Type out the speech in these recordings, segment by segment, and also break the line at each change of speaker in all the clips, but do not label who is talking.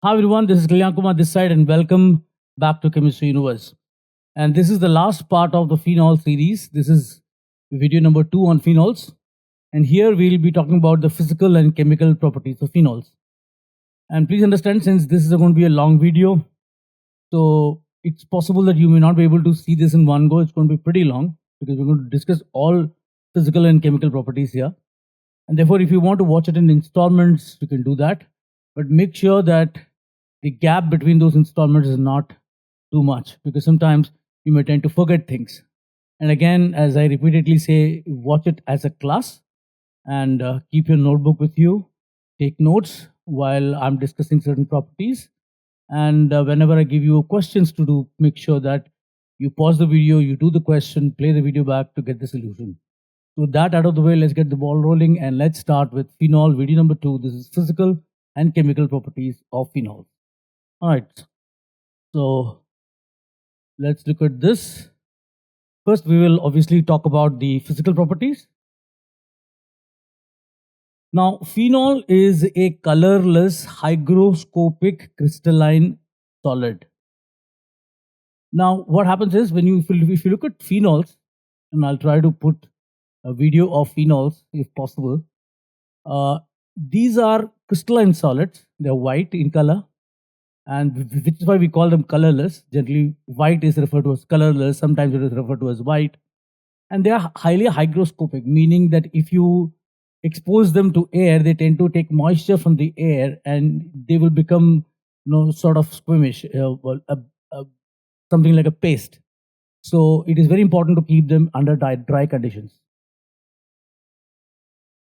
Hi everyone, this is Kalyan Kumar this side and welcome back to Chemistry Universe. And this is the last part of the phenol series. This is video number 2 on phenols. And here we'll be talking about the physical and chemical properties of phenols. And please understand, since this is going to be a long video, so it's possible that you may not be able to see this in one go. It's going to be pretty long because we're going to discuss all physical and chemical properties here. And therefore, if you want to watch it in installments, you can do that. But make sure that the gap between those installments is not too much, because sometimes you may tend to forget things. And again, as I repeatedly say, watch it as a class and keep your notebook with you. Take notes while I'm discussing certain properties. And whenever I give you questions to do, make sure that you pause the video, you do the question, play the video back to get the solution. So with that out of the way, let's get the ball rolling and let's start with phenol video number 2. This is physical and chemical properties of phenol. All right, so let's look at this. First, we will obviously talk about the physical properties. Now, phenol is a colorless hygroscopic crystalline solid. Now, what happens is when if you look at phenols, and I'll try to put a video of phenols if possible. These are crystalline solids. They're white in color, and which is why we call them colorless. Generally, white is referred to as colorless. Sometimes it is referred to as white. And they are highly hygroscopic, meaning that if you expose them to air, they tend to take moisture from the air and they will become sort of squamish, something like a paste. So it is very important to keep them under dry conditions.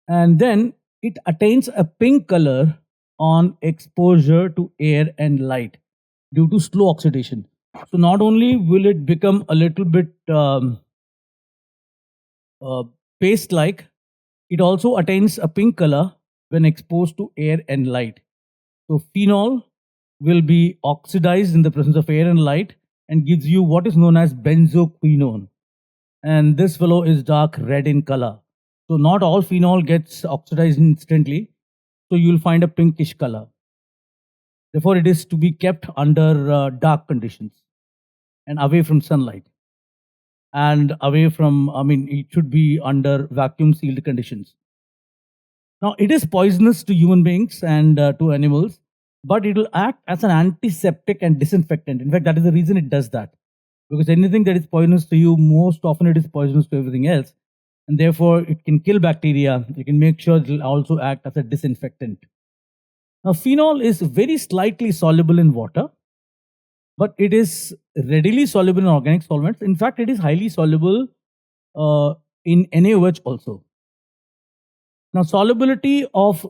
And then it attains a pink color on exposure to air and light due to slow oxidation. So not only will it become a little bit paste-like, it also attains a pink color when exposed to air and light. So phenol will be oxidized in the presence of air and light and gives you what is known as benzoquinone. And this fellow is dark red in color. So not all phenol gets oxidized instantly. So you'll find a pinkish color. Therefore, it is to be kept under dark conditions and away from sunlight. And away from, it should be under vacuum sealed conditions. Now, it is poisonous to human beings and to animals, but it will act as an antiseptic and disinfectant. In fact, that is the reason it does that. Because anything that is poisonous to you, most often it is poisonous to everything else. And therefore, it can kill bacteria. You can make sure it will also act as a disinfectant. Now, phenol is very slightly soluble in water, but it is readily soluble in organic solvents. In fact, it is highly soluble in NaOH also. Now, solubility of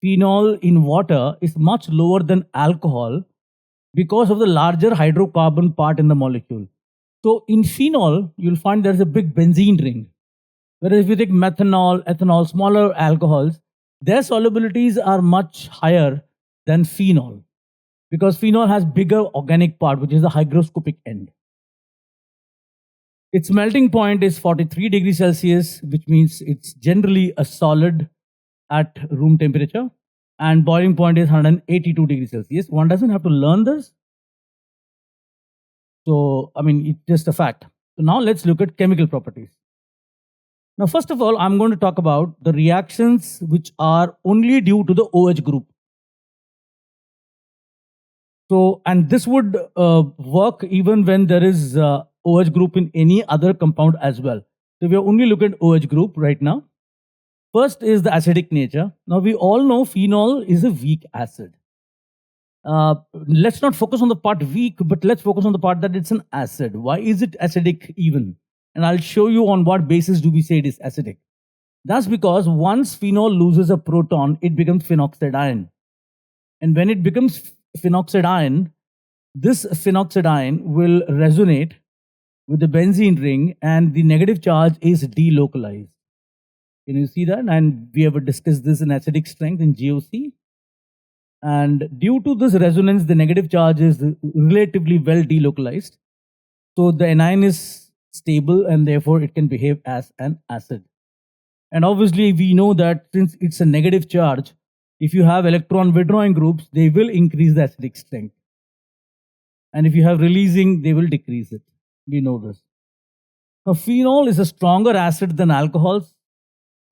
phenol in water is much lower than alcohol because of the larger hydrocarbon part in the molecule. So, in phenol, you'll find there's a big benzene ring. Whereas if you take methanol, ethanol, smaller alcohols, their solubilities are much higher than phenol, because phenol has bigger organic part, which is the hygroscopic end. Its melting point is 43 degrees Celsius, which means it's generally a solid at room temperature, and boiling point is 182 degrees Celsius. One doesn't have to learn this. So, it's just a fact. So now let's look at chemical properties. Now, first of all, I'm going to talk about the reactions which are only due to the OH group. So, and this would work even when there is OH group in any other compound as well. So, we are only looking at OH group right now. First is the acidic nature. Now, we all know phenol is a weak acid. Let's not focus on the part weak, but let's focus on the part that it's an acid. Why is it acidic even? And I'll show you on what basis do we say it is acidic. That's because once phenol loses a proton, it becomes phenoxide ion. And when it becomes phenoxide ion, this phenoxide ion will resonate with the benzene ring and the negative charge is delocalized. Can you see that? And we have discussed this in acidic strength in GOC. And due to this resonance, the negative charge is relatively well delocalized. So the anion is stable and therefore it can behave as an acid. And obviously we know that since it's a negative charge, If you have electron withdrawing groups, they will increase the acidic strength. And if you have releasing, they will decrease it. We know this. Now, phenol is a stronger acid than alcohols,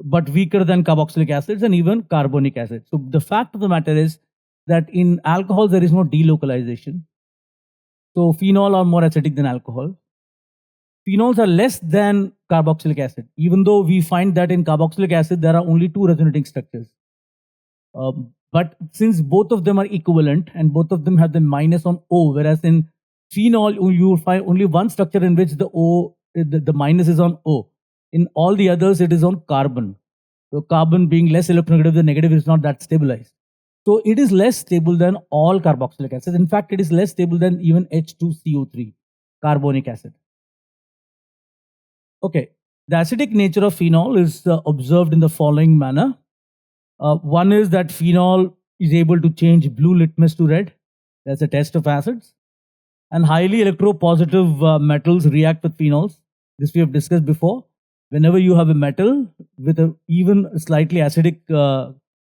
but weaker than carboxylic acids and even carbonic acid. So the fact of the matter is that in alcohols, there is no delocalization. So phenol are more acidic than alcohol. Phenols are less than carboxylic acid, even though we find that in carboxylic acid, there are only 2 resonating structures. But since both of them are equivalent and both of them have the minus on O, whereas in phenol, you will find only one structure in which the O, the minus is on O. In all the others, it is on carbon. So carbon being less electronegative, the negative is not that stabilized. So it is less stable than all carboxylic acids. In fact, it is less stable than even H2CO3, carbonic acid. Okay, the acidic nature of phenol is observed in the following manner. One is that phenol is able to change blue litmus to red. That's a test of acids. And highly electropositive metals react with phenols. This we have discussed before. Whenever you have a metal with a even slightly acidic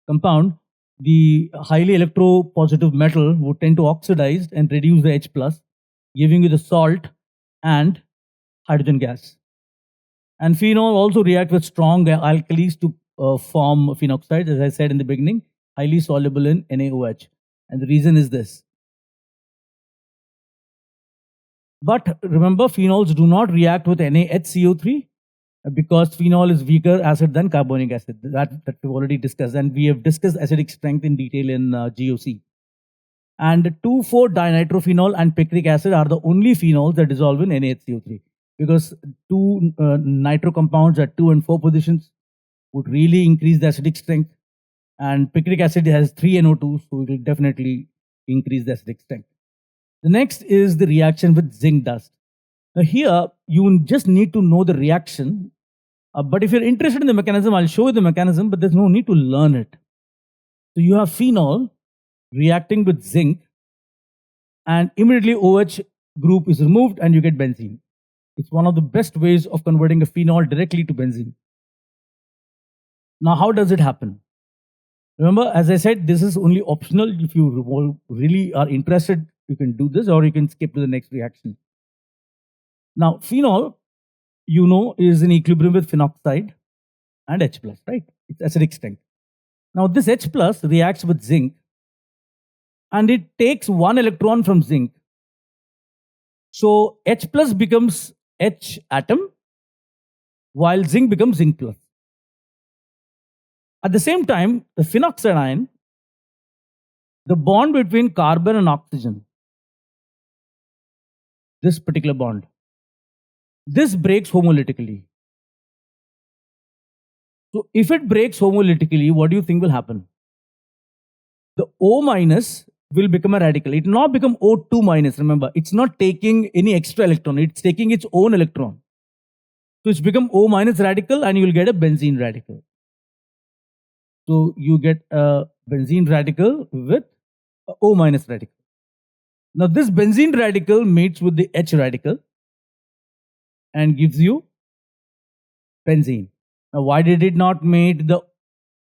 compound, the highly electropositive metal would tend to oxidize and reduce the H+, giving you the salt and hydrogen gas. And phenol also react with strong alkalis to form phenoxides, as I said in the beginning, highly soluble in NaOH. And the reason is this. But remember, phenols do not react with NaHCO3 because phenol is weaker acid than carbonic acid. That we've already discussed. And we have discussed acidic strength in detail in GOC. And 2,4-dinitrophenol and picric acid are the only phenols that dissolve in NaHCO3. Because 2 nitro compounds at 2 and 4 positions would really increase the acidic strength. And picric acid has 3 NO2, so it will definitely increase the acidic strength. The next is the reaction with zinc dust. Now here, you just need to know the reaction. But if you're interested in the mechanism, I'll show you the mechanism, but there's no need to learn it. So you have phenol reacting with zinc, and immediately OH group is removed and you get benzene. It's one of the best ways of converting a phenol directly to benzene. Now, how does it happen? Remember, as I said, this is only optional. If you really are interested, you can do this or you can skip to the next reaction. Now, phenol, you know, is in equilibrium with phenoxide and H+, right? It's acidic strength. Now, this H+ reacts with zinc and it takes 1 electron from zinc. So, H+ becomes H atom while zinc becomes zinc plus. At the same time, the phenoxide ion, the bond between carbon and oxygen, this particular bond, this breaks homolytically. So if it breaks homolytically, what do you think will happen? The O minus will become a radical. It will not become O2 minus, remember. It's not taking any extra electron. It's taking its own electron. So it's become O minus radical and you will get a benzene radical. So you get a benzene radical with a O minus radical. Now this benzene radical mates with the H radical and gives you benzene. Now why did it not mate the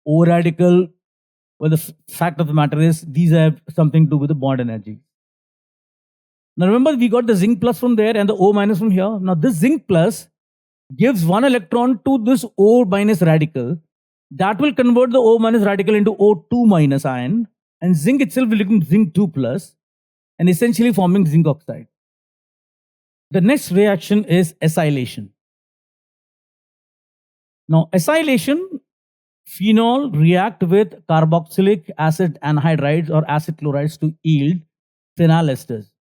O radical? Well, the fact of the matter is these have something to do with the bond energy. Now remember, we got the zinc plus from there and the O minus from here. Now this zinc plus gives 1 electron to this O minus radical. That will convert the O minus radical into O2 minus ion, and zinc itself will become zinc 2 plus, and essentially forming zinc oxide. The next reaction is acylation. Now acylation, phenol react with carboxylic acid anhydrides or acid chlorides to yield phenyl esters.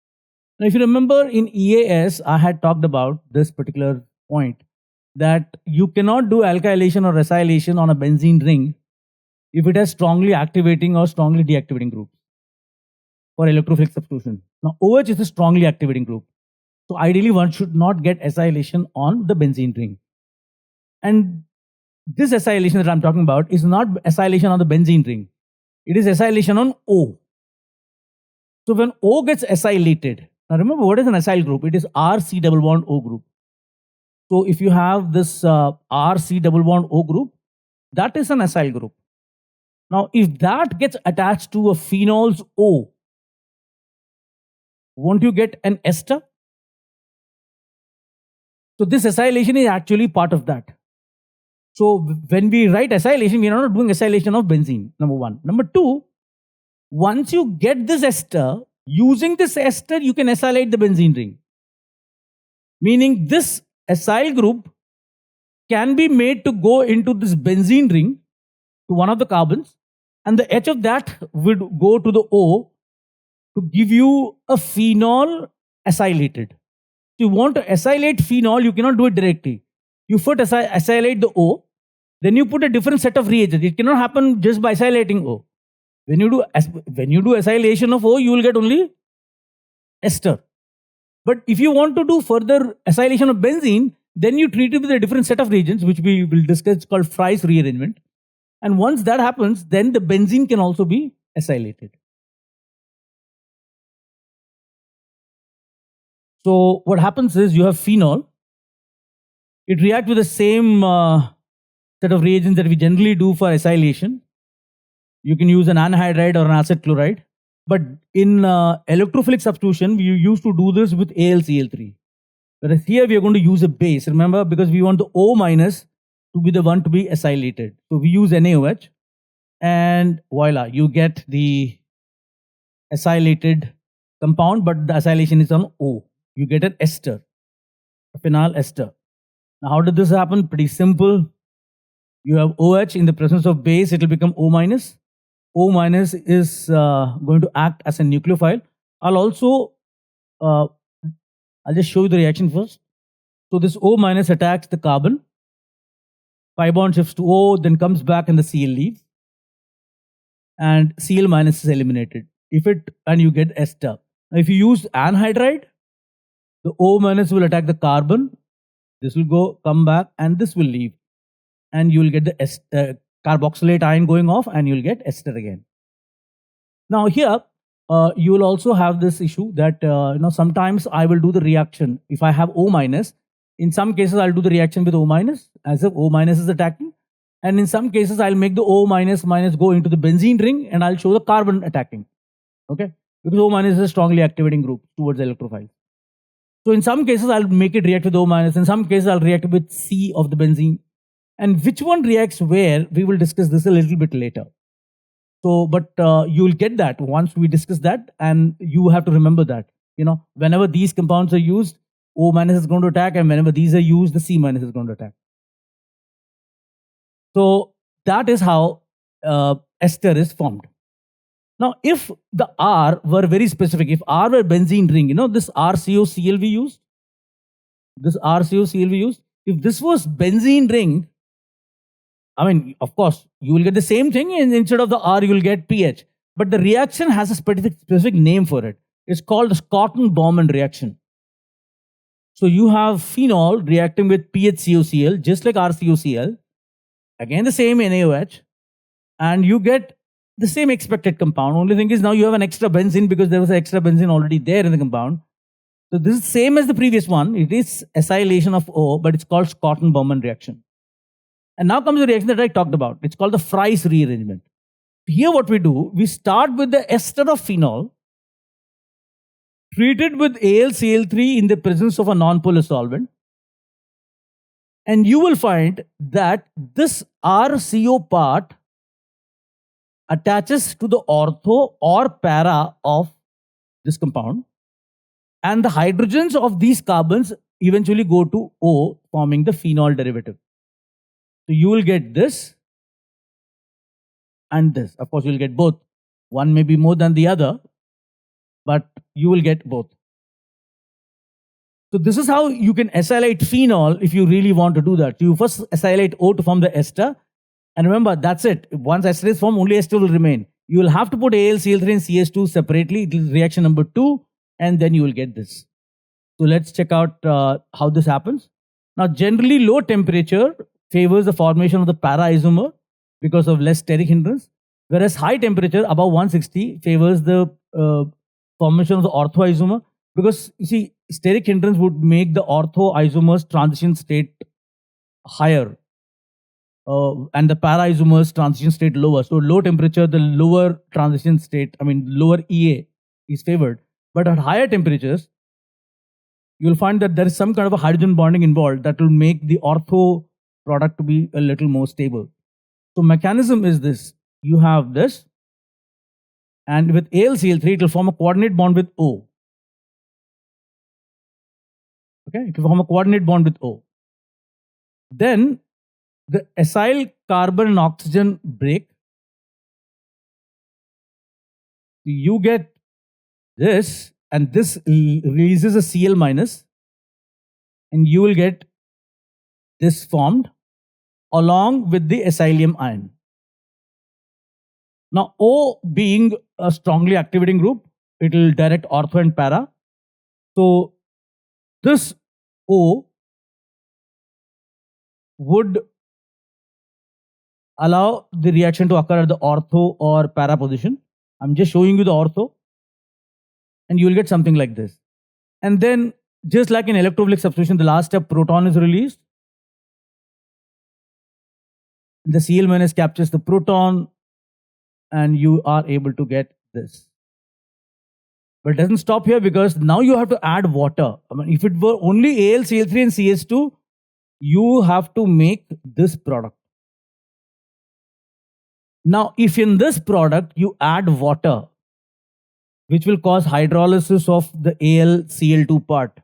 Now if you remember in EAS, I had talked about this particular point, that you cannot do alkylation or acylation on a benzene ring if it has strongly activating or strongly deactivating groups for electrophilic substitution. Now OH is a strongly activating group. So ideally one should not get acylation on the benzene ring. And this acylation that I'm talking about is not acylation on the benzene ring. It is acylation on O. So when O gets acylated, now remember what is an acyl group? It is RC double bond O group. So if you have this RC double bond O group, that is an acyl group. Now, if that gets attached to a phenol's O, won't you get an ester? So this acylation is actually part of that. So when we write acylation, we are not doing acylation of benzene, number one. Number two, once you get this ester, using this ester, you can acylate the benzene ring. Meaning this acyl group can be made to go into this benzene ring to one of the carbons, and the H of that would go to the O to give you a phenol acylated. If you want to acylate phenol, you cannot do it directly. You first acylate the O, then you put a different set of reagents. It cannot happen just by acylating O. When you do acylation of O, you will get only ester. But if you want to do further acylation of benzene, then you treat it with a different set of reagents, which we will discuss. It's called Fry's rearrangement. And once that happens, then the benzene can also be acylated. So what happens is you have phenol. It reacts with the same set of reagents that we generally do for acylation. You can use an anhydride or an acid chloride. But in electrophilic substitution, we used to do this with AlCl3. Whereas here we are going to use a base, remember, because we want the O minus to be the one to be acylated. So we use NaOH, and voila, you get the acylated compound, but the acylation is on O. You get an ester, a phenyl ester. Now, how did this happen? Pretty simple. You have OH in the presence of base, it will become O minus. O minus is going to act as a nucleophile. I'll just show you the reaction first. So this O minus attacks the carbon. Pi bond shifts to O, then comes back and the Cl leaves. And Cl minus is eliminated. And you get ester. Now if you use anhydride, the O minus will attack the carbon. This will come back, and this will leave. And you will get the carboxylate ion going off, and you will get ester again. Now here, you will also have this issue that sometimes I will do the reaction. If I have O minus, in some cases I'll do the reaction with O minus, as if O minus is attacking. And in some cases I'll make the O minus go into the benzene ring, and I'll show the carbon attacking. Okay? Because O minus is a strongly activating group towards electrophiles. So in some cases I'll make it react with O minus, in some cases I'll react with C of the benzene. And which one reacts where, we will discuss this a little bit later. So, but you will get that once we discuss that, and you have to remember that, whenever these compounds are used, O minus is going to attack, and whenever these are used, the C minus is going to attack. So that is how ester is formed. Now, if the R were very specific, if R were benzene ring, this RCOCl we used, if this was benzene ring, I mean, of course, you will get the same thing, and instead of the R, you will get pH. But the reaction has a specific name for it. It's called the Schötten-Baumann reaction. So you have phenol reacting with PHCOCl, just like RCOCl, again the same NaOH, and you get the same expected compound. Only thing is now you have an extra benzene because there was an extra benzene already there in the compound. So this is same as the previous one. It is acylation of O, but it's called Schötten-Baumann reaction. And now comes the reaction that I talked about. It's called the Fry's rearrangement. Here what we do, we start with the ester of phenol, treat it with AlCl3 in the presence of a nonpolar solvent, and you will find that this RCO part attaches to the ortho or para of this compound, and the hydrogens of these carbons eventually go to O, forming the phenol derivative. So you will get this and this. Of course, you will get both. One may be more than the other, but you will get both. So this is how you can acylate phenol if you really want to do that. You first acylate O to form the ester. And remember, that's it. Once ester is formed, only ester will remain. You will have to put AlCl3 and CS2 separately. This is reaction number 2, and then you will get this. So let's check out how this happens. Now, generally low temperature favors the formation of the para-isomer because of less steric hindrance, whereas high temperature above 160 favors the formation of the orthoisomer, because you see, steric hindrance would make the orthoisomers transition state higher. and the para-isomers transition state lower. So low temperature, the lower transition state, lower EA is favored. But at higher temperatures, you'll find that there is some kind of a hydrogen bonding involved that will make the ortho product to be a little more stable. So mechanism is this. You have this, and with AlCl3, it will form a coordinate bond with O. Okay, it will form a coordinate bond with O. Then the acyl carbon and oxygen break. You get this, and this releases a Cl minus, and you will get this formed along with the acylium ion. Now, O being a strongly activating group, it will direct ortho and para. So this O would allow the reaction to occur at the ortho or para position. I'm just showing you the ortho, and you will get something like this. And then, just like in electrophilic substitution, the last step, proton is released. The Cl minus captures the proton, and you are able to get this. But it doesn't stop here, because now you have to add water. If it were only AlCl3 and CS2, you have to make this product. Now, if in this product you add water, which will cause hydrolysis of the AlCl2 part,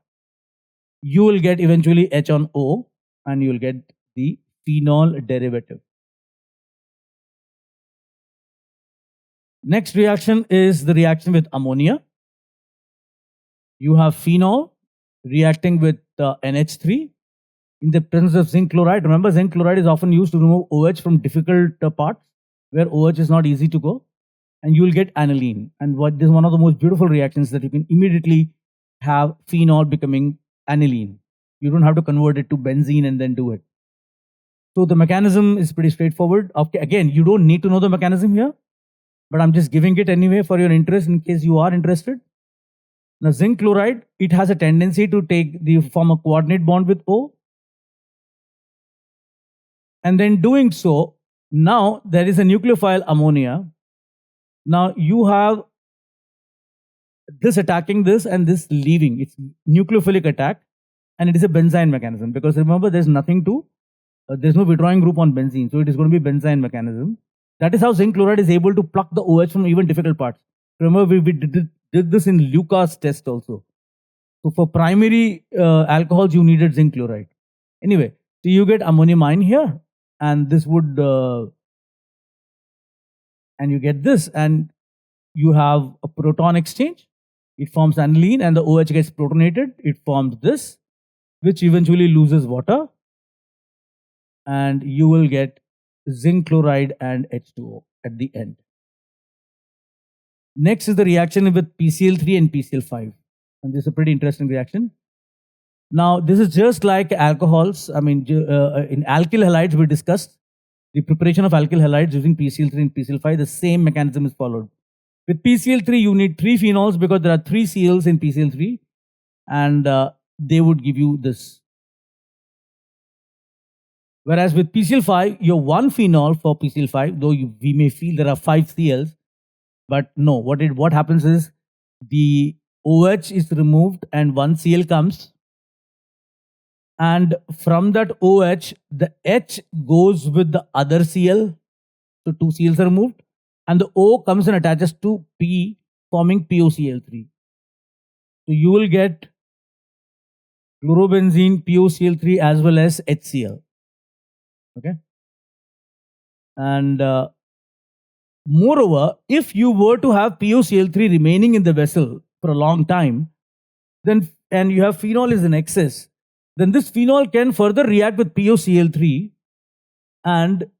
you will get eventually H on O, and you will get the phenol derivative. Next reaction is the reaction with ammonia. You have phenol reacting with NH3 in the presence of zinc chloride. Remember, zinc chloride is often used to remove OH from difficult parts where OH is not easy to go, and you will get aniline. And this is one of the most beautiful reactions, that you can immediately have phenol becoming aniline. You don't have to convert it to benzene and then do it. So the mechanism is pretty straightforward. Okay, again, you don't need to know the mechanism here, but I'm just giving it anyway for your interest in case you are interested. Now, zinc chloride, it has a tendency to form a coordinate bond with O. And then doing so, now there is a nucleophile ammonia. Now you have this attacking this and this leaving. It's nucleophilic attack, and it is a benzyne mechanism, because remember, there's nothing to, there's no withdrawing group on benzene. So it is going to be benzyne mechanism. That is how zinc chloride is able to pluck the OH from even difficult parts. Remember, we did this in Litmus test also. So for primary alcohols, you needed zinc chloride. Anyway, so you get ammonium ion here, and this would, and you get this, and you have a proton exchange. It forms aniline, and the OH gets protonated. It forms this, which eventually loses water, and you will get zinc chloride and H2O at the end. Next is the reaction with PCl3 and PCl5, and this is a pretty interesting reaction. Now, this is just like alcohols. In alkyl halides, we discussed the preparation of alkyl halides using PCl3 and PCl5. The same mechanism is followed. With PCl3, you need 3 phenols, because there are 3 Cls in PCl3, and they would give you this. Whereas with PCl5, your 1 phenol for PCl5, though we may feel there are 5 Cls, but no, what happens is the OH is removed and 1 Cl comes, and from that OH, the H goes with the other Cl, so 2 Cls are removed, and the O comes and attaches to P, forming POCl3. So you will get chlorobenzene, POCl3 as well as HCl. Okay, and moreover, if you were to have POCl3 remaining in the vessel for a long time, then, and you have phenol is in excess, then this phenol can further react with POCl3, and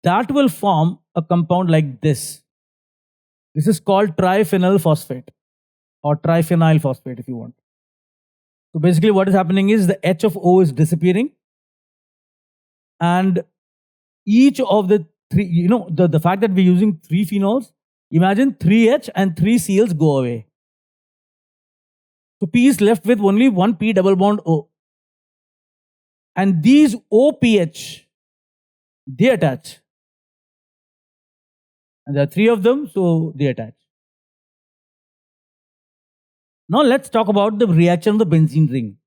that will form a compound like this. This is called triphenyl phosphate, or triphenyl phosphate if you want. So basically what is happening is the H of O is disappearing, and each of the 3, the fact that we're using 3 phenols, imagine 3H and 3 Cls go away. So P is left with only 1 P double bond O. And these OPH they attach. And there are 3 of them, so they attach. Now let's talk about the reaction of the benzene ring.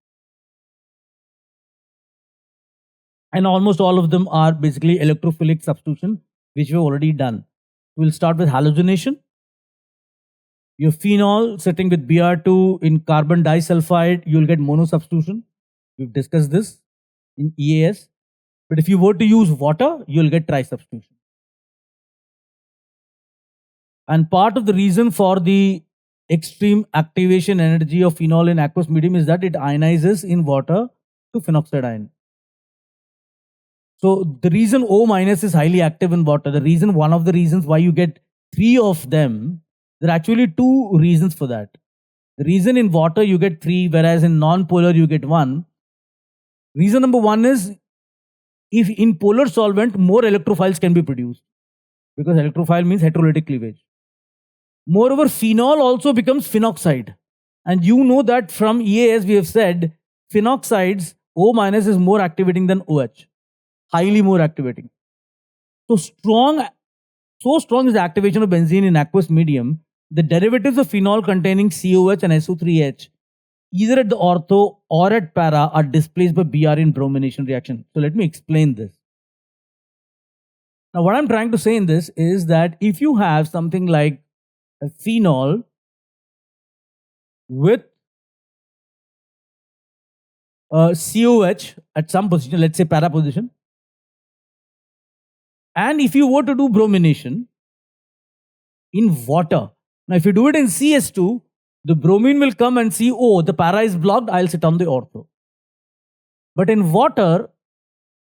And almost all of them are basically electrophilic substitution, which we've already done. We'll start with halogenation. Your phenol sitting with Br2 in carbon disulfide, you'll get mono substitution. We've discussed this in EAS. But if you were to use water, you'll get tri substitution. And part of the reason for the extreme activation energy of phenol in aqueous medium is that it ionizes in water to phenoxide ion. So the reason O minus is highly active in water, one of the reasons why you get 3 of them, there are actually 2 reasons for that. The reason in water you get 3, whereas in non-polar you get 1. Reason number 1 is, if in polar solvent more electrophiles can be produced, because electrophile means heterolytic cleavage. Moreover, phenol also becomes phenoxide. And you know that from EAS we have said phenoxides, O minus is more activating than OH. Highly more activating. So strong is the activation of benzene in aqueous medium, the derivatives of phenol containing COH and SO3H, either at the ortho or at para, are displaced by Br in bromination reaction. So let me explain this. Now what I'm trying to say in this is that if you have something like a phenol with COH at some position, let's say para position, and if you were to do bromination in water, now if you do it in CS2, the bromine will come and see, oh, the para is blocked, I'll sit on the ortho. But in water,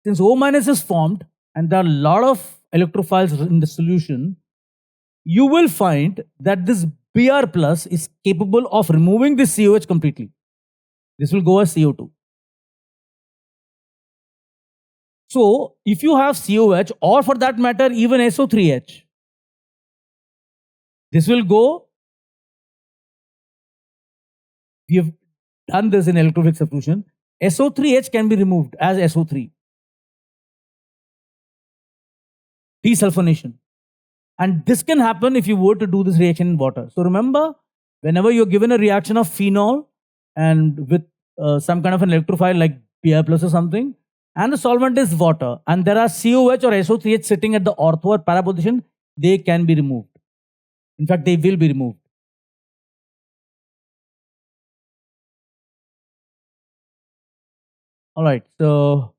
since O minus is formed and there are a lot of electrophiles in the solution, you will find that this Br plus is capable of removing this COH completely. This will go as CO2. So if you have COH, or for that matter even SO3H, this will go. We have done this in electrophilic substitution. SO3H can be removed as SO3. Desulfonation. And this can happen if you were to do this reaction in water. So remember, whenever you're given a reaction of phenol and with some kind of an electrophile like Br plus or something, and the solvent is water, and there are COH or SO3H sitting at the ortho or para position, they can be removed. In fact, they will be removed. All right, so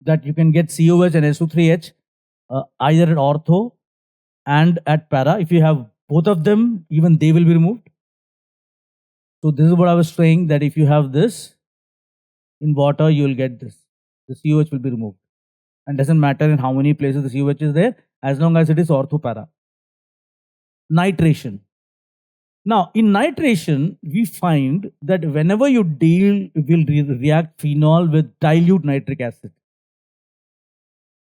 that you can get COH and SO3H either at ortho and at para. If you have both of them, even they will be removed. So this is what I was saying, that if you have this in water, you will get this. The COH will be removed. And doesn't matter in how many places the COH is there, as long as it is ortho para. Nitration. Now, in nitration, we find that whenever you will react phenol with dilute nitric acid,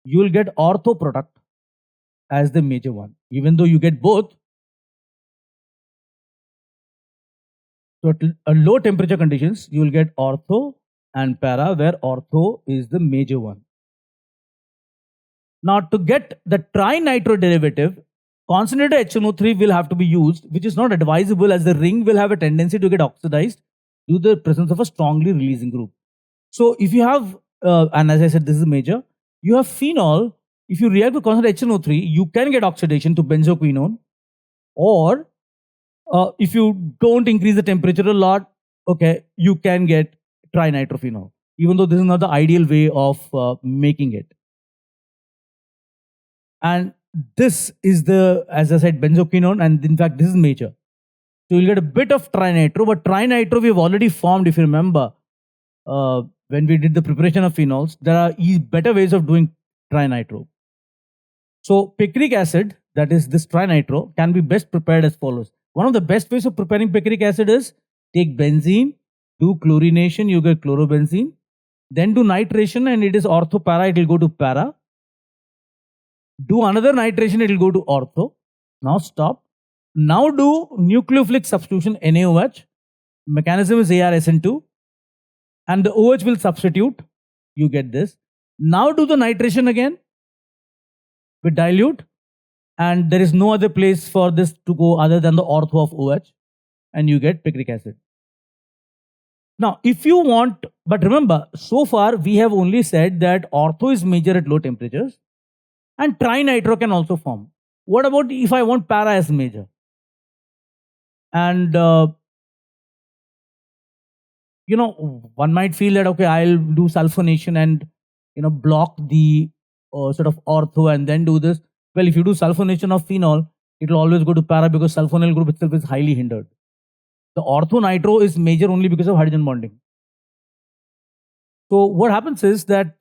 you will get ortho product as the major one, even though you get both. So at low temperature conditions, you will get ortho and para, where ortho is the major one. Now to get the trinitro derivative, concentrated HNO3 will have to be used, which is not advisable as the ring will have a tendency to get oxidized due to the presence of a strongly releasing group. So if you have, and as I said, this is major, you have phenol. If you react with concentrated HNO3, you can get oxidation to benzoquinone, or if you don't increase the temperature a lot, okay, you can get trinitrophenol, even though this is not the ideal way of making it. And this is the, as I said, benzoquinone, and in fact, this is major. So you'll get a bit of trinitro, but trinitro we've already formed, if you remember, when we did the preparation of phenols. There are better ways of doing trinitro. So picric acid, that is this trinitro, can be best prepared as follows. One of the best ways of preparing picric acid is take benzene, do chlorination, you get chlorobenzene, then do nitration, and it is ortho para, it will go to para. Do another nitration, it will go to ortho. Now stop. Now do nucleophilic substitution NaOH. Mechanism is ArSN2, and the OH will substitute. You get this. Now do the nitration again with dilute, and there is no other place for this to go other than the ortho of OH, and you get picric acid. Now, if you want, but remember, so far we have only said that ortho is major at low temperatures, and trinitro can also form. What about if I want para as major? And one might feel that, okay, I'll do sulphonation and block the sort of ortho and then do this. Well, if you do sulphonation of phenol, it will always go to para because sulphonyl group itself is highly hindered. The ortho nitro is major only because of hydrogen bonding. So what happens is that,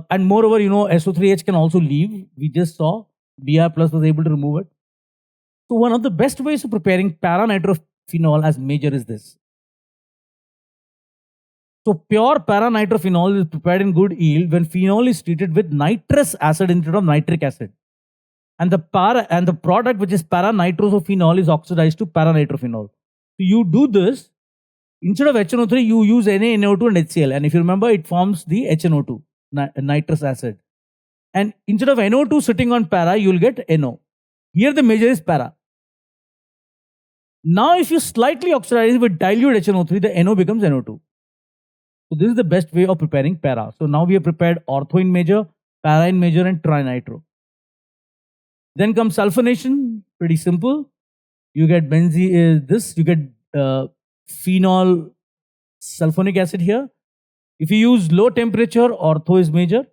and moreover, SO3H can also leave. We just saw Br plus was able to remove it. So one of the best ways of preparing para-nitrophenol as major is this. So pure para-nitrophenol is prepared in good yield when phenol is treated with nitrous acid instead of nitric acid. And the product which is para-nitroso phenol is oxidized to para-nitrophenol. So you do this, instead of HNO3, you use NaNO2 and HCl. And if you remember, it forms the HNO2, nitrous acid. And instead of NO2 sitting on para, you will get NO. Here the major is para. Now if you slightly oxidize with dilute HNO3, the NO becomes NO2. So this is the best way of preparing para. So now we have prepared ortho in major, para in major, and trinitro. Then comes sulphonation, pretty simple. You get you get phenol sulfonic acid here. If you use low temperature, ortho is major.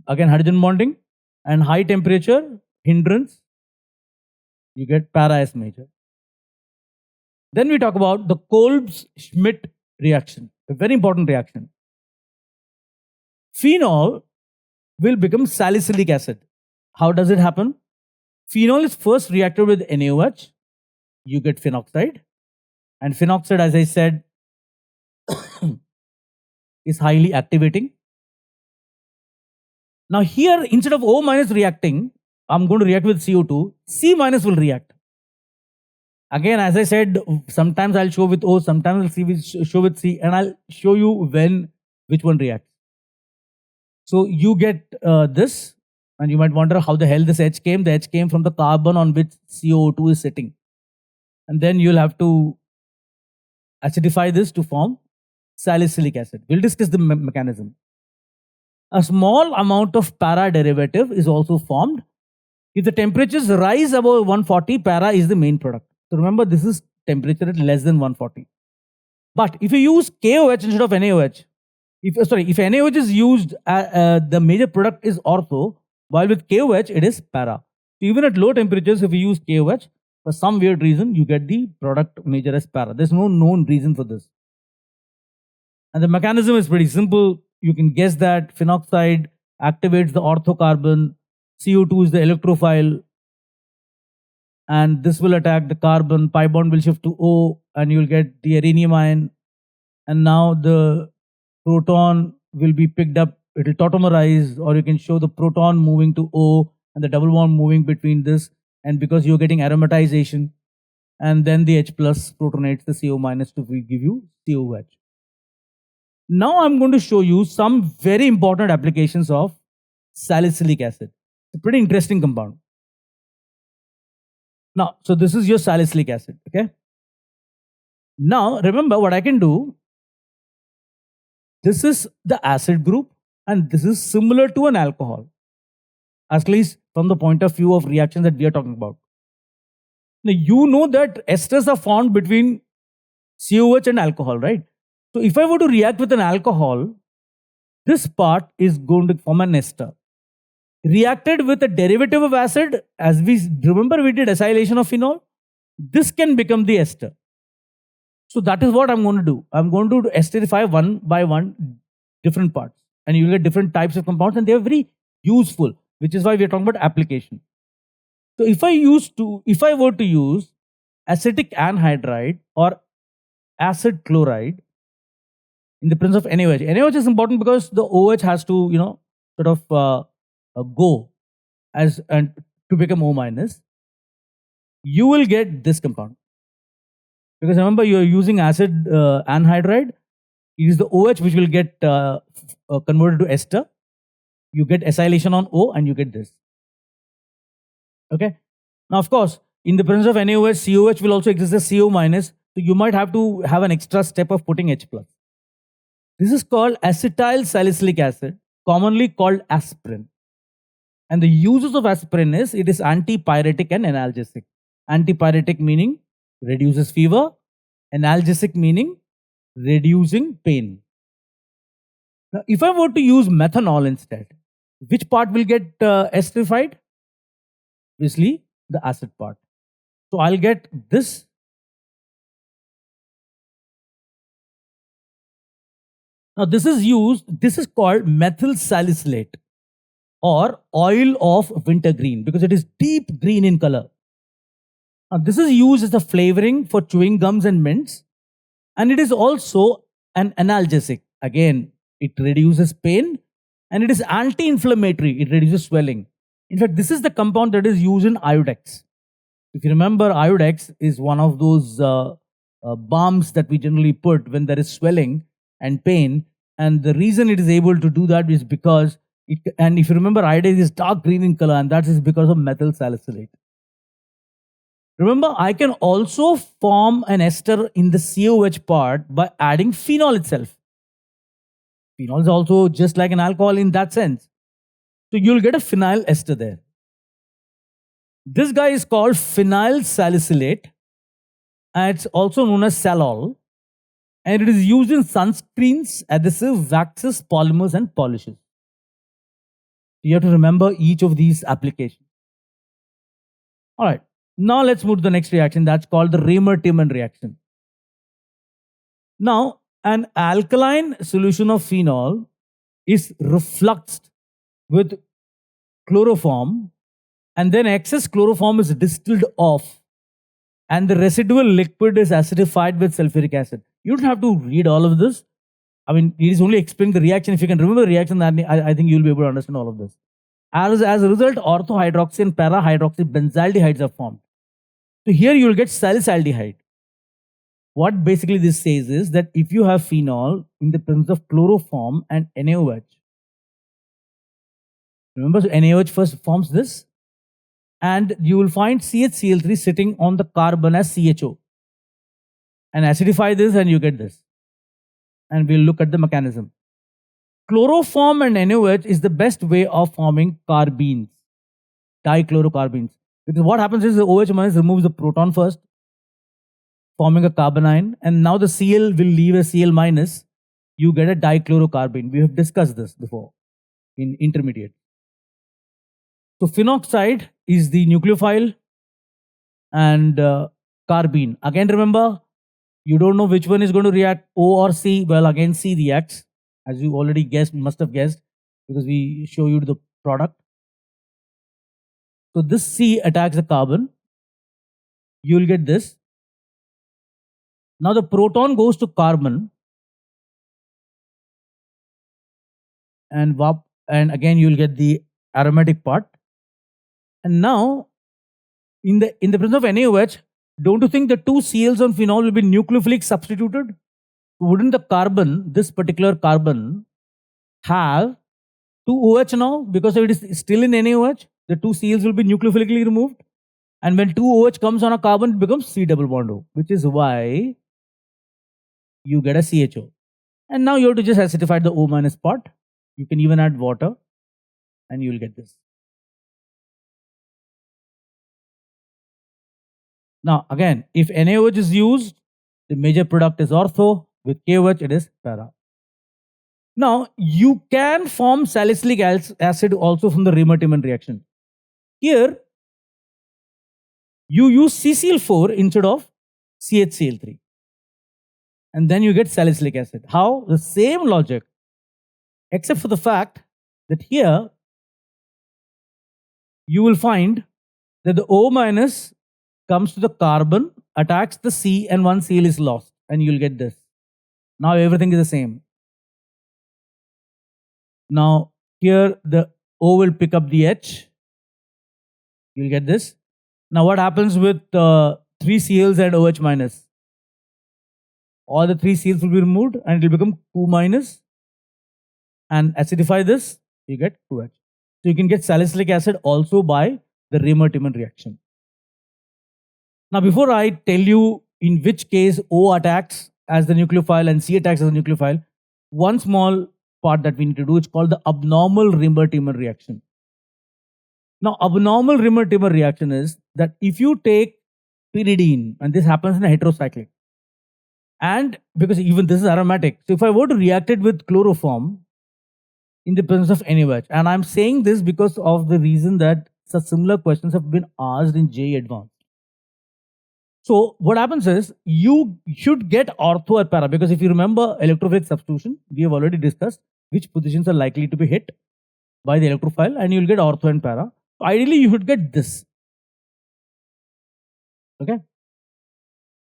Again, hydrogen bonding. And high temperature, hindrance. You get para as major. Then we talk about the Kolbe-Schmidt reaction, a very important reaction. Phenol will become salicylic acid. How does it happen? Phenol is first reacted with NaOH. You get phenoxide. And phenoxide, as I said, is highly activating. Now here, instead of O minus reacting, I'm going to react with CO2. C minus will react. Again, as I said, sometimes I'll show with O, sometimes I'll show with C, and I'll show you which one reacts. So you get this. And you might wonder how the hell this H came. The H came from the carbon on which CO2 is sitting. And then you'll have to acidify this to form salicylic acid. We'll discuss the mechanism. A small amount of para derivative is also formed. If the temperatures rise above 140, para is the main product. So remember, this is temperature at less than 140. But if you use KOH instead of NaOH, if NaOH is used, the major product is ortho, while with KOH, it is para. So even at low temperatures, if you use KOH, for some weird reason, you get the product major as para. There's no known reason for this. And the mechanism is pretty simple. You can guess that phenoxide activates the ortho carbon, CO2 is the electrophile, and this will attack the carbon, pi bond will shift to O, and you'll get the rhenium ion. And now the proton will be picked up. It will tautomerize, or you can show the proton moving to O and the double bond moving between this, and because you're getting aromatization, and then the H plus protonates the CO minus to give you COH. Now I'm going to show you some very important applications of salicylic acid. It's a pretty interesting compound. Now, so this is your salicylic acid, okay? Now remember what I can do. This is the acid group, and this is similar to an alcohol, at least from the point of view of reactions that we are talking about. Now, you know that esters are formed between COH and alcohol, right? So if I were to react with an alcohol, this part is going to form an ester. Reacted with a derivative of acid, as we remember we did acylation of phenol, this can become the ester. So that is what I'm going to do. I'm going to esterify one by one different parts. And you will get different types of compounds, and they are very useful, which is why we are talking about application. So if I were to use acetic anhydride or acid chloride in the presence of NaOH. NaOH is important because the OH has to, sort of go as and to become O minus. You will get this compound. Because remember, you are using acid anhydride. It is the OH which will get converted to ester. You get acylation on O and you get this. Okay. Now, of course, in the presence of NaOH, COH will also exist as CO minus. So you might have to have an extra step of putting H plus. This is called acetyl salicylic acid, commonly called aspirin. And the uses of aspirin is it is antipyretic and analgesic. Antipyretic meaning reduces fever, analgesic meaning reducing pain. Now, if I were to use methanol instead, which part will get esterified? Obviously, the acid part. So I'll get this. Now this is called methyl salicylate or oil of wintergreen because it is deep green in color. Now this is used as a flavoring for chewing gums and mints, and it is also an analgesic. Again, it reduces pain and it is anti-inflammatory. It reduces swelling. In fact, this is the compound that is used in Iodex. If you remember, Iodex is one of those balms that we generally put when there is swelling and pain. And the reason it is able to do that is because and if you remember, Iodex is dark green in color, and that is because of methyl salicylate. Remember, I can also form an ester in the COH part by adding phenol itself. Phenol is also just like an alcohol in that sense. So you'll get a phenyl ester there. This guy is called phenyl salicylate, and it's also known as salol, and it is used in sunscreens, adhesives, waxes, polymers, and polishes. You have to remember each of these applications. All right, now let's move to the next reaction. That's called the Reimer-Tiemann reaction. Now, an alkaline solution of phenol is refluxed with chloroform, and then excess chloroform is distilled off, and the residual liquid is acidified with sulfuric acid. You don't have to read all of this. I mean, it is only explaining the reaction. If you can remember the reaction, I think you'll be able to understand all of this. As a result, orthohydroxy and para-hydroxy benzaldehydes are formed. So here you will get salicylaldehyde. What basically this says is that if you have phenol in the presence of chloroform and NaOH, remember, so NaOH first forms this, and you will find CHCl3 sitting on the carbon as CHO. And acidify this and you get this. And we'll look at the mechanism. Chloroform and NaOH is the best way of forming carbenes, dichlorocarbenes. Because what happens is the OH minus removes the proton first, forming a carbanion, and now the Cl will leave a Cl minus. You get a dichlorocarbene. We have discussed this before in intermediate. So phenoxide is the nucleophile, and carbene. Again, remember, you don't know which one is going to react, O or C. Well, again, C reacts, as you already guessed, must have guessed, because we show you the product. So this C attacks the carbon. You will get this. Now the proton goes to carbon, and again you will get the aromatic part. And now, in the presence of NaOH, don't you think the two Cls on phenol will be nucleophilic substituted? Wouldn't the carbon, this particular carbon, have two OH now? Because it is still in NaOH, the two Cls will be nucleophilically removed. And when two OH comes on a carbon, it becomes C double bond O, which is why you get a CHO. And now you have to just acidify the O minus part. You can even add water, and you will get this. Now, again, if NaOH is used, the major product is ortho. With KOH, it is para. Now, you can form salicylic acid also from the Reimer-Tiemann reaction. Here, you use CCl4 instead of CHCl3. And then you get salicylic acid. How? The same logic, except for the fact that here, you will find that the O minus comes to the carbon, attacks the C, and one Cl is lost, and you'll get this. Now everything is the same. Now here the O will pick up the H. You'll get this. Now what happens with 3 Cls and OH minus? all the 3 Cls will be removed and it will become 2 minus, and acidify this, you get 2H. So you can get salicylic acid also by the Reimer-Tiemann reaction. Now, before I tell you in which case O attacks as the nucleophile and C attacks as the nucleophile, one small part that we need to do is called the abnormal Reimer-Tiemann reaction. Now, abnormal Reimer-Tiemann reaction is that if you take pyridine, and this happens in a heterocyclic, and because even this is aromatic, so if I were to react it with chloroform in the presence of NaOH, and I'm saying this because of the reason that such similar questions have been asked in JEE Advanced. So what happens is you should get ortho at para, because if you remember electrophilic substitution, we have already discussed which positions are likely to be hit by the electrophile, and you will get ortho and para. So ideally, you should get this. Okay.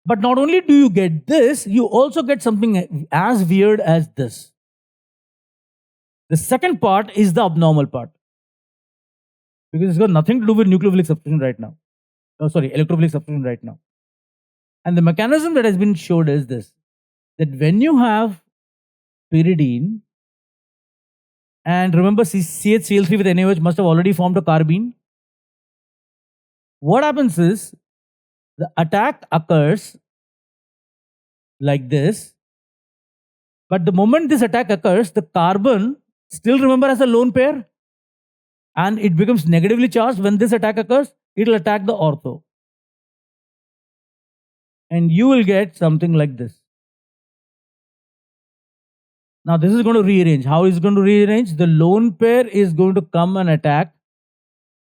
But not only do you get this, you also get something as weird as this. The second part is the abnormal part, because it's got nothing to do with nucleophilic substitution right now. Oh, sorry, electrophilic substitution right now. And the mechanism that has been showed is this, that when you have pyridine, and remember CHCl3 with NaOH must have already formed a carbene. What happens is the attack occurs like this, but the moment this attack occurs, the carbon still remember as a lone pair, and it becomes negatively charged. When this attack occurs, it will attack the ortho, and you will get something like this. Now this is going to rearrange. How is it going to rearrange? The lone pair is going to come and attack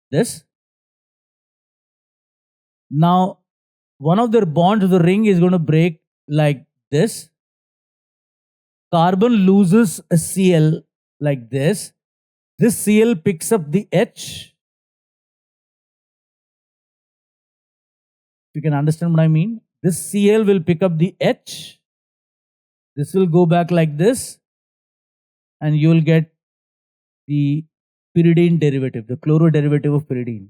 this. Now one of their bonds of the ring is going to break like this. Carbon loses a Cl like this. This Cl picks up the H. You can understand what I mean. This Cl will pick up the H. This will go back like this, and you will get the pyridine derivative, the chloro derivative of pyridine.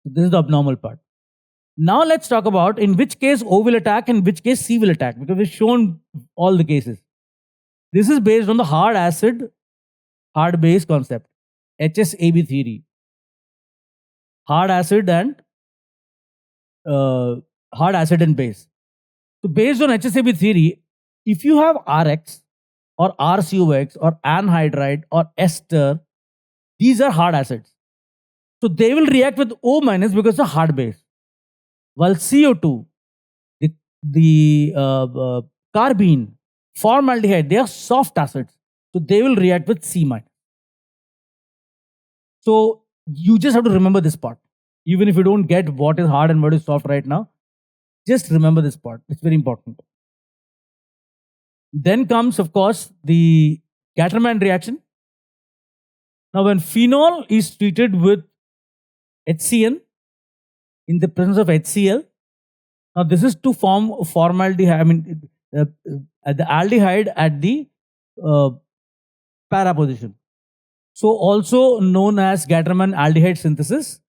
So this is the abnormal part. Now let's talk about in which case O will attack and which case C will attack, because we've shown all the cases. This is based on the hard acid, hard base concept, HSAB theory. Hard acid and base. So based on HSAB theory, if you have RX or RCOX or anhydride or ester, these are hard acids. So they will react with O minus because it's a hard base. While CO2, the carbene, formaldehyde, they are soft acids. So they will react with C minus. So you just have to remember this part. Even if you don't get what is hard and what is soft right now, just remember this part. It's very important. Then comes, of course, the Gattermann reaction. Now, when phenol is treated with HCN in the presence of HCl, now this is to form formaldehyde, the aldehyde at the para position. So also known as Gattermann aldehyde synthesis.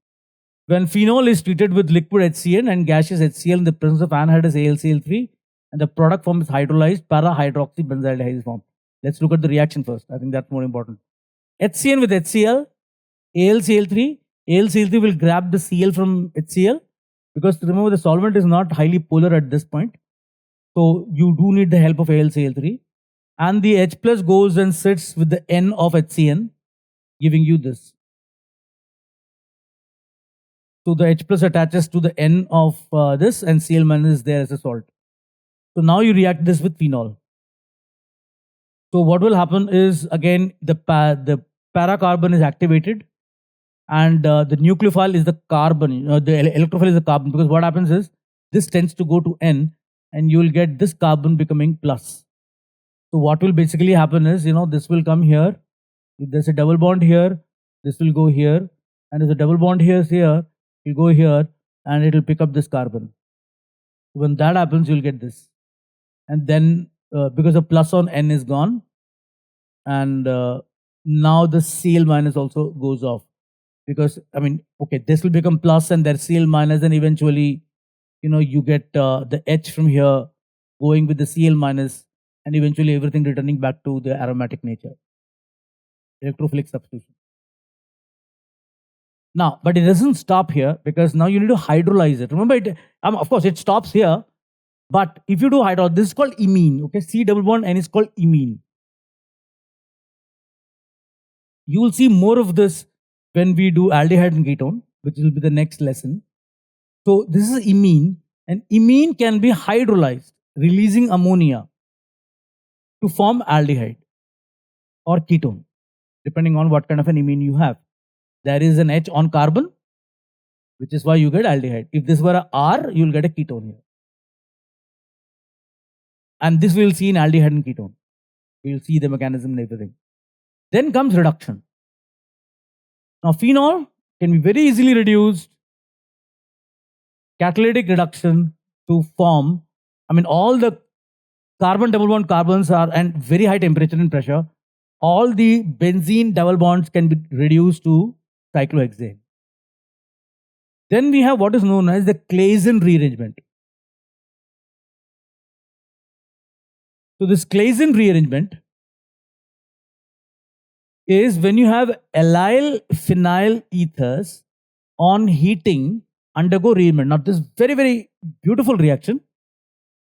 When phenol is treated with liquid HCN and gaseous HCl in the presence of anhydrous AlCl3, and the product form is hydrolyzed, para-hydroxybenzaldehyde is formed. Let's look at the reaction first. I think that's more important. HCN with HCl, AlCl3. AlCl3 will grab the Cl from HCl, because remember the solvent is not highly polar at this point. So you do need the help of AlCl3. And the H plus goes and sits with the N of HCN, giving you this. So the H plus attaches to the N of this, and Cl minus is there as a salt. So now you react this with phenol. So what will happen is, again, the para carbon is activated, and the nucleophile is the carbon, the electrophile is the carbon, because what happens is this tends to go to N, and you will get this carbon becoming plus. So what will basically happen is, this will come here. If there's a double bond here, this will go here, and if the double bond here is here, it will go here, and it will pick up this carbon. When that happens, you'll get this. And then because the plus on N is gone, and now the Cl minus also goes off, because this will become plus and there's Cl minus, and eventually you get the H from here going with the Cl minus, and eventually everything returning back to the aromatic nature, electrophilic substitution. Now, but it doesn't stop here, because now you need to hydrolyze it. Remember, of course, it stops here. But if you do hydrolysis, this is called imine. Okay, C double bond N is called imine. You will see more of this when we do aldehyde and ketone, which will be the next lesson. So this is imine, and imine can be hydrolyzed, releasing ammonia to form aldehyde or ketone, depending on what kind of an imine you have. There is an H on carbon, which is why you get aldehyde. If this were a R, you will get a ketone here. And this we will see in aldehyde and ketone. We will see the mechanism and everything. Then comes reduction. Now, phenol can be very easily reduced, catalytic reduction to form, all the carbon double bond carbons are at very high temperature and pressure. All the benzene double bonds can be reduced to cyclohexane. Then we have what is known as the Claisen rearrangement. So this Claisen rearrangement is when you have allyl phenyl ethers on heating undergo rearrangement. Now this is very, very beautiful reaction.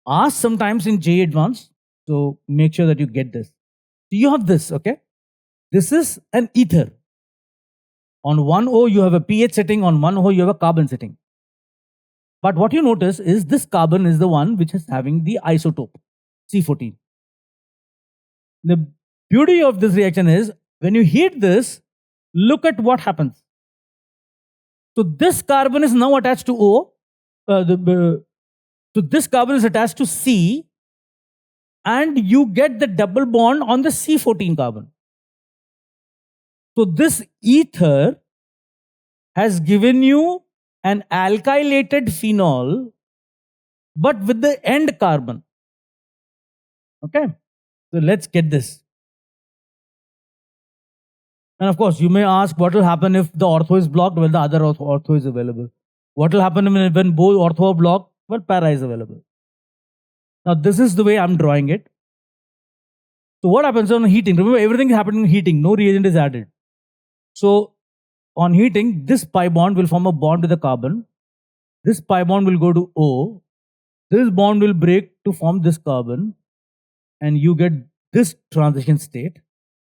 Asked sometimes in JEE Advanced, so make sure that you get this. So you have this, okay? This is an ether. On one O you have a pH setting, on one O you have a carbon setting. But what you notice is this carbon is the one which is having the isotope, C14. The beauty of this reaction is, when you heat this, look at what happens. So this carbon is now attached to O. So this carbon is attached to C, and you get the double bond on the C14 carbon. So this ether has given you an alkylated phenol, but with the end carbon. Okay, so let's get this. And of course, you may ask, what will happen if the ortho is blocked? Well, the other ortho is available. What will happen when both ortho are blocked? Well, para is available. Now, this is the way I'm drawing it. So what happens on heating? Remember, everything is happening in heating. No reagent is added. So on heating, this pi bond will form a bond with the carbon. This pi bond will go to O. This bond will break to form this carbon. And you get this transition state,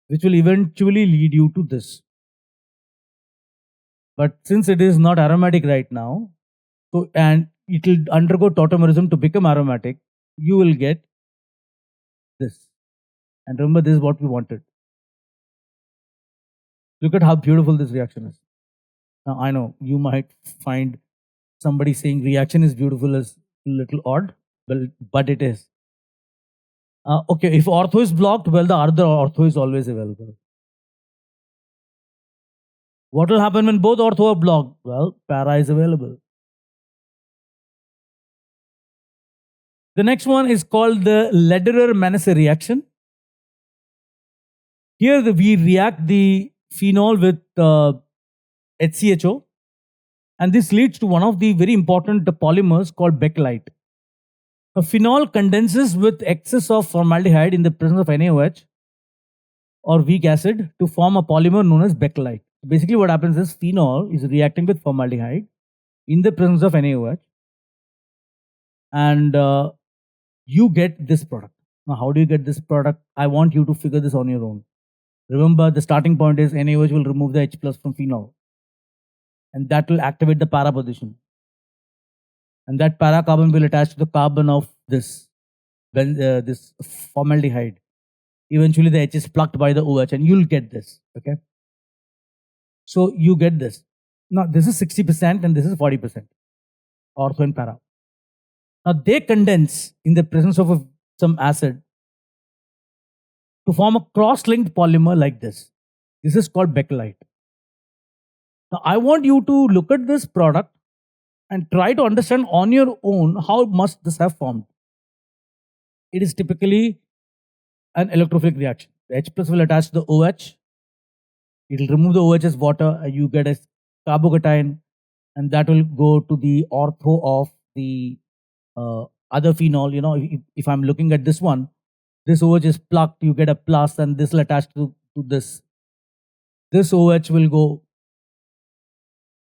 which will eventually lead you to this. But since it is not aromatic right now, so and it will undergo tautomerism to become aromatic, you will get this. And remember, this is what we wanted. Look at how beautiful this reaction is. Now, I know you might find somebody saying reaction is beautiful as a little odd, but it is. Okay, if ortho is blocked, well, the other ortho is always available. What will happen when both ortho are blocked? Well, para is available. The next one is called the Lederer-Manasse reaction. Here we react the phenol with HCHO, and this leads to one of the very important polymers called bakelite. A phenol condenses with excess of formaldehyde in the presence of NaOH or weak acid to form a polymer known as bakelite. Basically what happens is, phenol is reacting with formaldehyde in the presence of NaOH, and you get this product. Now, how do you get this product? I want you to figure this on your own. Remember, the starting point is NaOH will remove the H plus from phenol, and that will activate the para position. And that para carbon will attach to the carbon of this formaldehyde. Eventually, the H is plucked by the OH, and you'll get this. Okay. So you get this. Now, this is 60% and this is 40%. Ortho and para. Now, they condense in the presence of some acid to form a cross-linked polymer like this. This is called bakelite. Now, I want you to look at this product and try to understand on your own how must this have formed. It is typically an electrophilic reaction. The H plus will attach to the OH. It will remove the OH as water, and you get a carbocation, and that will go to the ortho of the other phenol. You know, if I'm looking at this one, this OH is plucked, you get a plus, and this will attach to this. This OH will go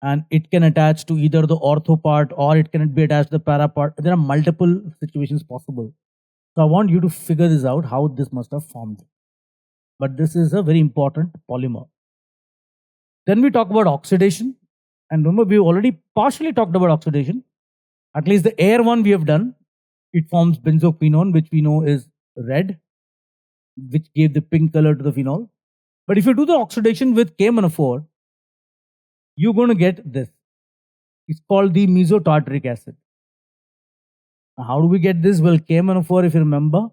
and it can attach to either the ortho part or it can be attached to the para part. There are multiple situations possible. So I want you to figure this out, how this must have formed. But this is a very important polymer. Then we talk about oxidation. And remember, we already partially talked about oxidation. At least the air one we have done. It forms benzoquinone, which we know is red, which gave the pink color to the phenol. But if you do the oxidation with KMnO4, you're going to get this. It's called the mesotartaric acid. Now, how do we get this? Well, KMnO4, if you remember,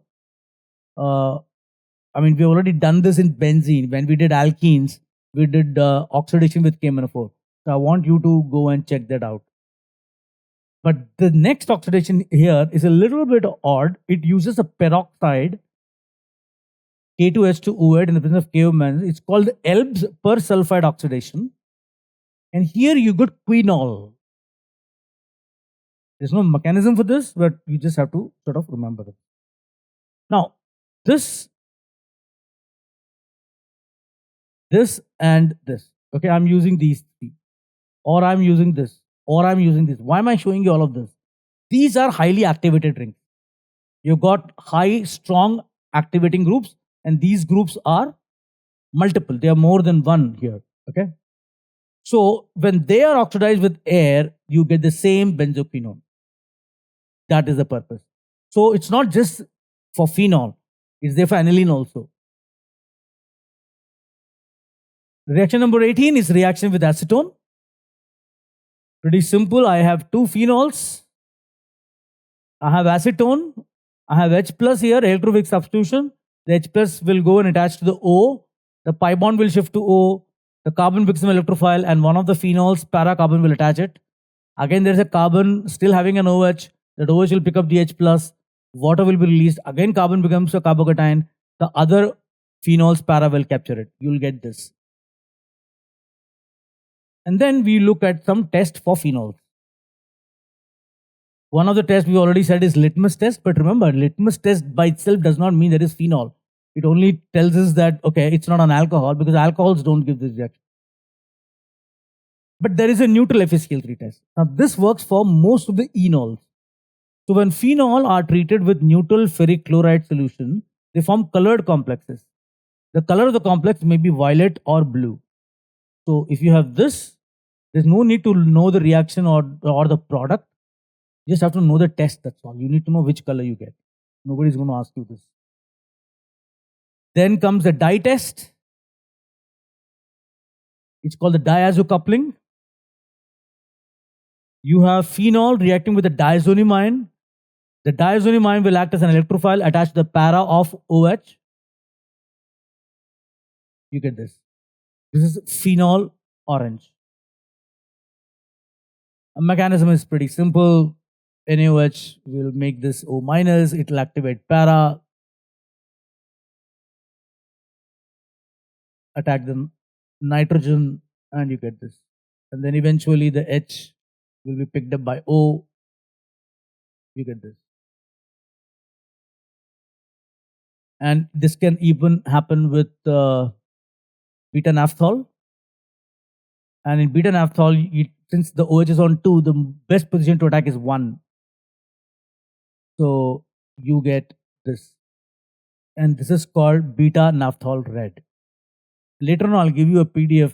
we've already done this in benzene. When we did alkenes, we did oxidation with KMnO4. So I want you to go and check that out. But the next oxidation here is a little bit odd. It uses a peroxide, K2H2OH in the presence of KO-. It's called the Elb's persulfide oxidation. And here you got quinol. There's no mechanism for this, but you just have to sort of remember it. Now, this and this. Okay, I'm using these three. Or I'm using this. Or I'm using this. Why am I showing you all of this? These are highly activated rings. You've got high, strong activating groups, and these groups are multiple. They are more than one here. Okay. So when they are oxidized with air, you get the same benzoquinone. That is the purpose. So it's not just for phenol, it's there for aniline also. Reaction number 18 is reaction with acetone. Pretty simple. I have two phenols. I have acetone. I have H plus here, electrophilic substitution. The H plus will go and attach to the O. The pi bond will shift to O. The carbon becomes an electrophile, and one of the phenols, para carbon, will attach it. Again, there is a carbon still having an OH. That OH will pick up the H plus. Water will be released. Again, carbon becomes a carbocation. The other phenols, para, will capture it. You will get this. And then we look at some test for phenols. One of the tests we already said is litmus test. But remember, litmus test by itself does not mean there is phenol. It only tells us that, okay, it's not an alcohol, because alcohols don't give this reaction. But there is a neutral FeCl3 test. Now, this works for most of the enols. So when phenol are treated with neutral ferric chloride solution, they form colored complexes. The color of the complex may be violet or blue. So if you have this, there's no need to know the reaction or the product. You just have to know the test, that's all. You need to know which color you get. Nobody's going to ask you this. Then comes the dye test. It's called the Diazo coupling. You have phenol reacting with the diazonium ion. The diazonium ion will act as an electrophile attached to the para of OH. You get this. This is phenol orange. A mechanism is pretty simple. NaOH will make this O minus. It will activate para. Attack the nitrogen, and you get this. And then eventually the H will be picked up by O. You get this. And this can even happen with beta naphthol. And in beta naphthol, since the OH is on 2, the best position to attack is 1. So you get this. And this is called beta naphthol red. Later on, I'll give you a PDF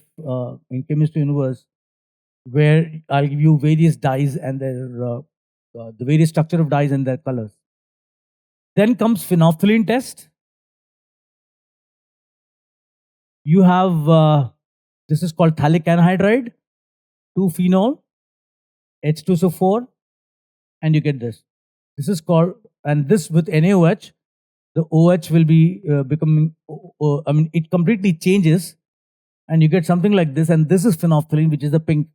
in Chemistry Universe where I'll give you various dyes and their the various structure of dyes and their colors. Then comes Phenolphthalein test. You have this is called phthalic anhydride, 2 phenol, H2SO4, and you get this. This is called, and this with NaOH, the OH will be becoming, it completely changes, and you get something like this, and this is phenolphthalein, which is the pink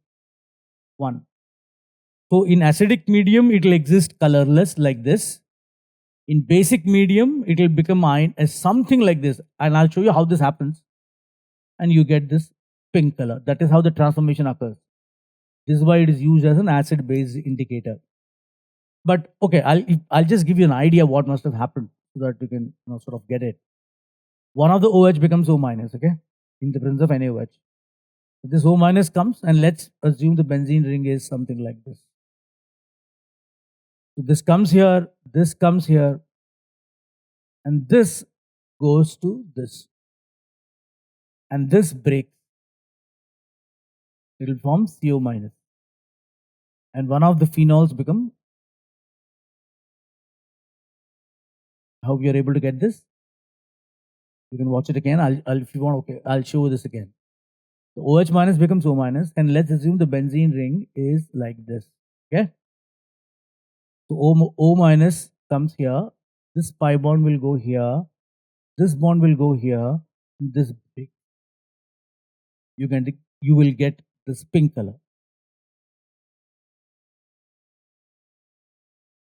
one. So in acidic medium, it will exist colorless like this. In basic medium, it will become iron as something like this, and I'll show you how this happens. And you get this pink color. That is how the transformation occurs. This is why it is used as an acid-base indicator. But okay, I'll just give you an idea what must have happened so that you can sort of get it. One of the OH becomes O minus, okay, in the presence of NaOH. So this O minus comes, and let's assume the benzene ring is something like this. So this comes here, and this goes to this, and this breaks. It will form CO minus, and one of the phenols become. I hope you're able to get this. You can watch it again. I'll if you want. Okay, I'll show this again. So OH minus becomes O minus, and let's assume the benzene ring is like this. Okay. So O minus comes here. This pi bond will go here. This bond will go here. This break. You will get this pink color.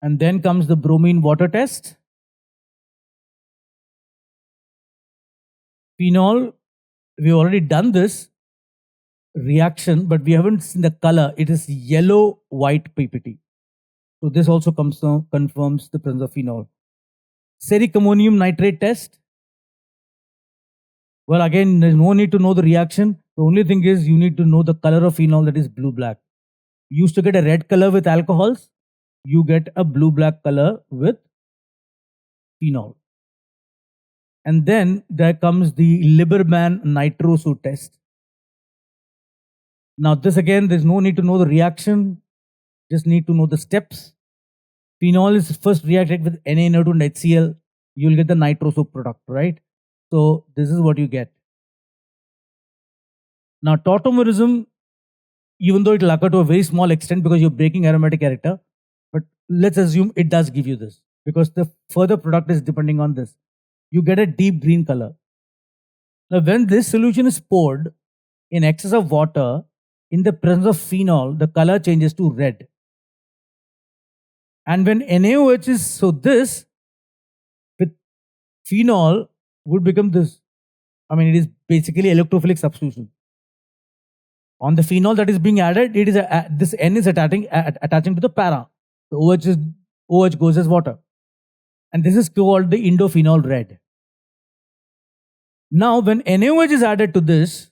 And then comes the bromine water test. Phenol, we've already done this reaction, but we haven't seen the color. It is yellow-white PPT. So this also confirms the presence of phenol. Ceric ammonium nitrate test. Well, again, there's no need to know the reaction. The only thing is you need to know the color of phenol, that is blue-black. You used to get a red color with alcohols. You get a blue-black color with phenol. And then there comes the Liebermann Nitroso test. Now this again, there's no need to know the reaction, just need to know the steps. Phenol is first reacted with NaNO2 and HCl. You'll get the Nitroso product, right? So this is what you get. Now tautomerism, even though it will occur to a very small extent because you're breaking aromatic character, but let's assume it does give you this because the further product is depending on this. You get a deep green color. Now when this solution is poured in excess of water, in the presence of phenol, the color changes to red. And when NaOH is, so this with phenol would become this. I mean, it is basically electrophilic substitution. On the phenol that is being added, it is this N is attaching to the para. The OH goes as water. And this is called the indophenol red. Now, when NaOH is added to this,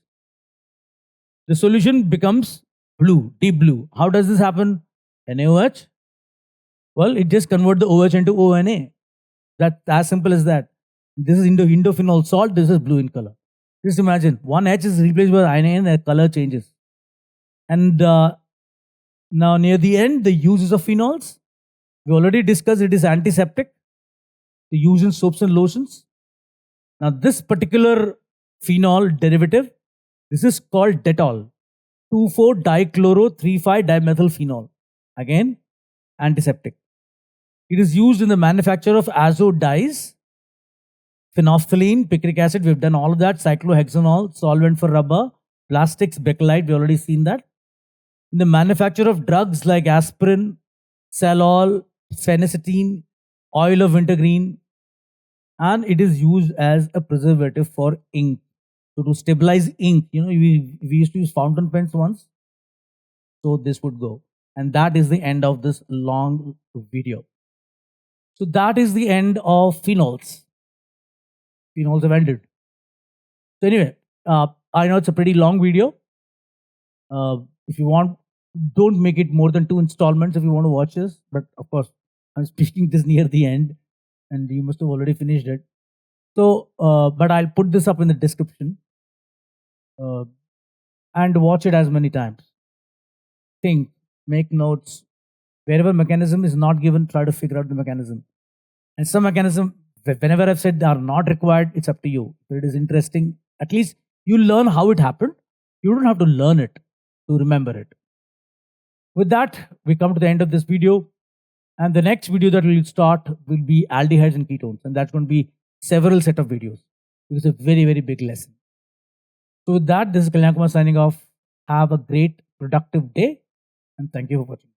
the solution becomes blue, deep blue. How does this happen? NaOH? Well, it just converts the OH into ONA. That's as simple as that. This is indophenol salt, this is blue in color. Just imagine, one H is replaced by NA and the color changes. And now near the end, the uses of phenols. We already discussed it is antiseptic. The use in soaps and lotions. Now this particular phenol derivative, this is called Dettol, 2,4-dichloro-3,5-dimethylphenol. Again, antiseptic. It is used in the manufacture of azo dyes, phenolphthalein, picric acid, we've done all of that, cyclohexanol, solvent for rubber, plastics, bakelite, we've already seen that. In the manufacture of drugs like aspirin, Salol, phenacetin, oil of wintergreen, and it is used as a preservative for ink. So to stabilize ink, we used to use fountain pens once. So this would go. And that is the end of this long video. So that is the end of phenols. Phenols have ended. So anyway, I know it's a pretty long video. If you want, don't make it more than 2 installments if you want to watch this. But of course, I'm speaking this near the end and you must have already finished it. So, but I'll put this up in the description and watch it as many times. Think, make notes. Wherever mechanism is not given, try to figure out the mechanism. And some mechanism, whenever I've said they are not required, it's up to you. If it is interesting, at least you learn how it happened. You don't have to learn it to remember it. With that, we come to the end of this video. And the next video that we'll start will be aldehydes and ketones. And that's going to be several set of videos. It's a very, very big lesson. So with that, this is Kalyan Kumar signing off. Have a great, productive day. And thank you for watching.